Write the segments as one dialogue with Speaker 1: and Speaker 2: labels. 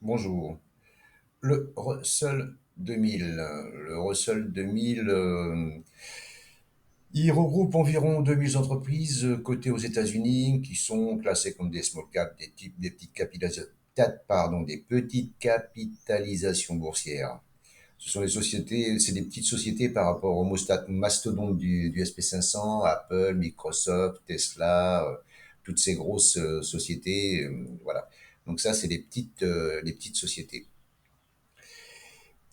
Speaker 1: Bonjour. Le Russell 2000. Le Russell 2000, il regroupe environ 2000 entreprises cotées aux États-Unis qui sont classées comme des small caps, des petites des petites capitalisations boursières. Ce sont des sociétés, c'est des petites sociétés par rapport aux mastodontes du SP 500, Apple, Microsoft, Tesla, toutes ces grosses sociétés. Voilà. Donc ça, c'est les petites sociétés.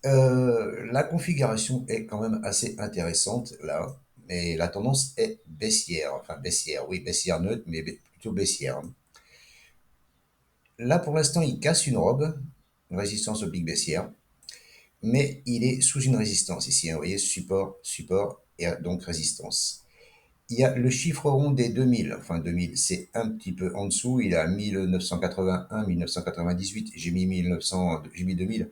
Speaker 1: La configuration est quand même assez intéressante là, mais la tendance est baissière. Enfin, baissière, oui, baissière neutre, mais plutôt baissière. Là, pour l'instant, il casse une robe, une résistance oblique baissière, mais il est sous une résistance ici, hein, vous voyez, support, support, et donc résistance. Il y a le chiffre rond des 2000, enfin 2000, c'est un petit peu en dessous, il est à 1981, 1998, j'ai mis 1900, j'ai mis 2000,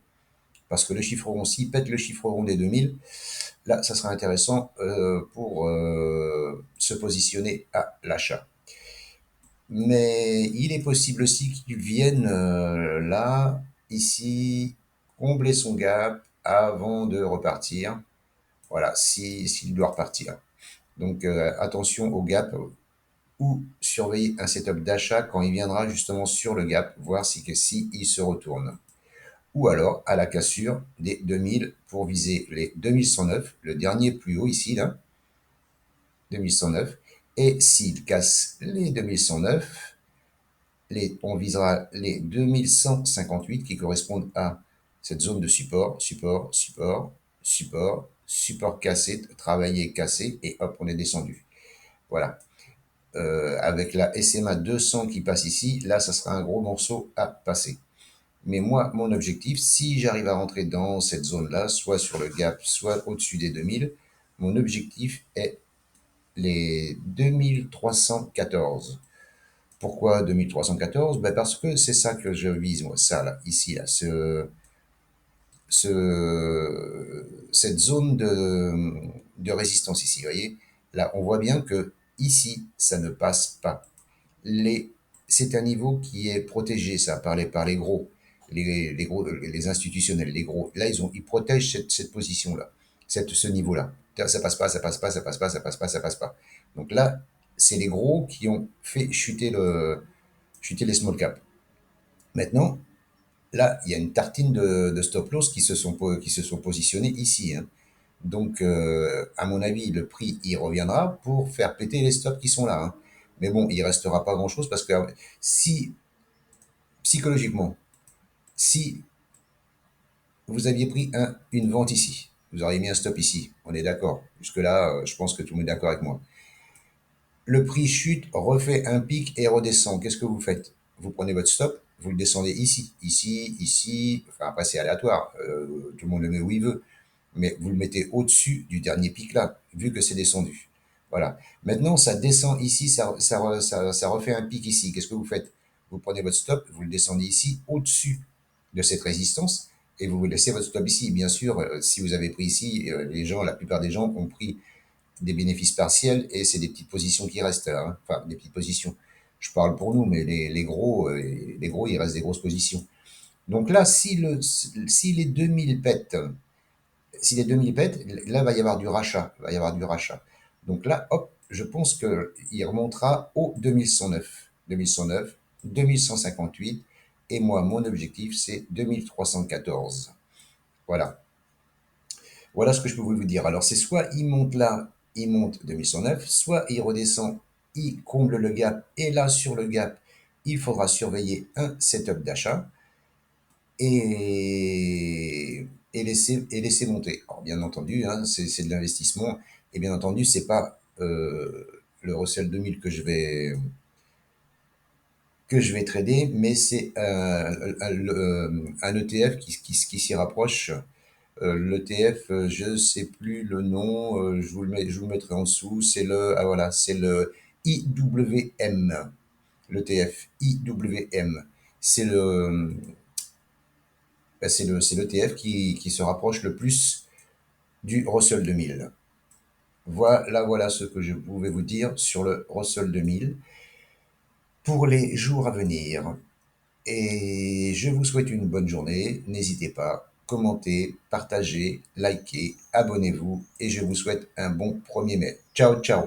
Speaker 1: parce que le chiffre rond, s'il pète le chiffre rond des 2000, là, ça sera intéressant pour se positionner à l'achat. Mais il est possible aussi qu'il vienne là, ici, combler son gap avant de repartir. Voilà, s'il doit repartir. Donc attention au gap ou surveiller un setup d'achat quand il viendra justement sur le gap, voir si il se retourne. Ou alors à la cassure des 2000 pour viser les 2109, le dernier plus haut ici, là, 2109. Et s'il casse les 2109, on visera les 2158 qui correspondent à cette zone de support, support, support, support, support cassé, travaillé, cassé, et hop, on est descendu. Voilà. Avec la SMA 200 qui passe ici, là, ça sera un gros morceau à passer. Mais moi, mon objectif, si j'arrive à rentrer dans cette zone-là, soit sur le gap, soit au-dessus des 2000, mon objectif est les 2314. Pourquoi 2314? Ben parce que c'est ça que je vise, moi, ça, là, ici, là, cette zone de résistance ici, vous voyez? Là, on voit bien que ici, ça ne passe pas. Les, c'est un niveau qui est protégé, ça, par les gros, gros, les institutionnels, les gros. Là, ils protègent cette position-là, ce niveau-là. Ça passe pas, ça passe pas, ça passe pas, ça passe pas, ça passe pas. Donc là, c'est les gros qui ont fait chuter les small caps. Maintenant, là, il y a une tartine de stop loss qui se sont positionnés ici, hein. Donc, à mon avis, le prix y reviendra pour faire péter les stops qui sont là, hein. Mais bon, il restera pas grand-chose parce que si, psychologiquement, si vous aviez pris une vente ici, vous auriez mis un stop ici, on est d'accord. Jusque-là, je pense que tout le monde est d'accord avec moi. Le prix chute, refait un pic et redescend. Qu'est-ce que vous faites? Vous prenez votre stop, vous le descendez ici, ici, ici. Enfin, après, c'est aléatoire. Tout le monde le met où il veut. Mais vous le mettez au-dessus du dernier pic là, vu que c'est descendu. Voilà. Maintenant, ça descend ici, ça refait un pic ici. Qu'est-ce que vous faites? Vous prenez votre stop, vous le descendez ici, au-dessus de cette résistance, et vous laissez votre stop ici. Bien sûr, si vous avez pris ici, la plupart des gens ont pris des bénéfices partiels et c'est des petites positions qui restent là, hein. Enfin, des petites positions. Je parle pour nous, mais les gros, il reste des grosses positions. Donc là, si les 2000 pètent, si les 2000 pètent, là, va y avoir du rachat. Va y avoir du rachat. Donc là, hop, je pense qu'il remontera au 2109. 2109, 2158. Et moi, mon objectif, c'est 2314. Voilà. Voilà ce que je peux vous dire. Alors, c'est soit il monte là, il monte 2109, soit il redescend, il comble le gap, et là, sur le gap, il faudra surveiller un setup d'achat et laisser monter. Alors, bien entendu, hein, c'est de l'investissement, et bien entendu, c'est pas le Russell 2000 que je vais trader, mais c'est un ETF qui s'y rapproche. L'ETF, je ne sais plus le nom, je vous le mettrai en dessous. Voilà, c'est le IWM. L'ETF IWM. C'est le, c'est l'ETF qui se rapproche le plus du Russell 2000. Voilà ce que je pouvais vous dire sur le Russell 2000 pour les jours à venir. Et je vous souhaite une bonne journée. N'hésitez pas, commentez, partagez, likez, abonnez-vous et je vous souhaite un bon 1er mai. Ciao, ciao!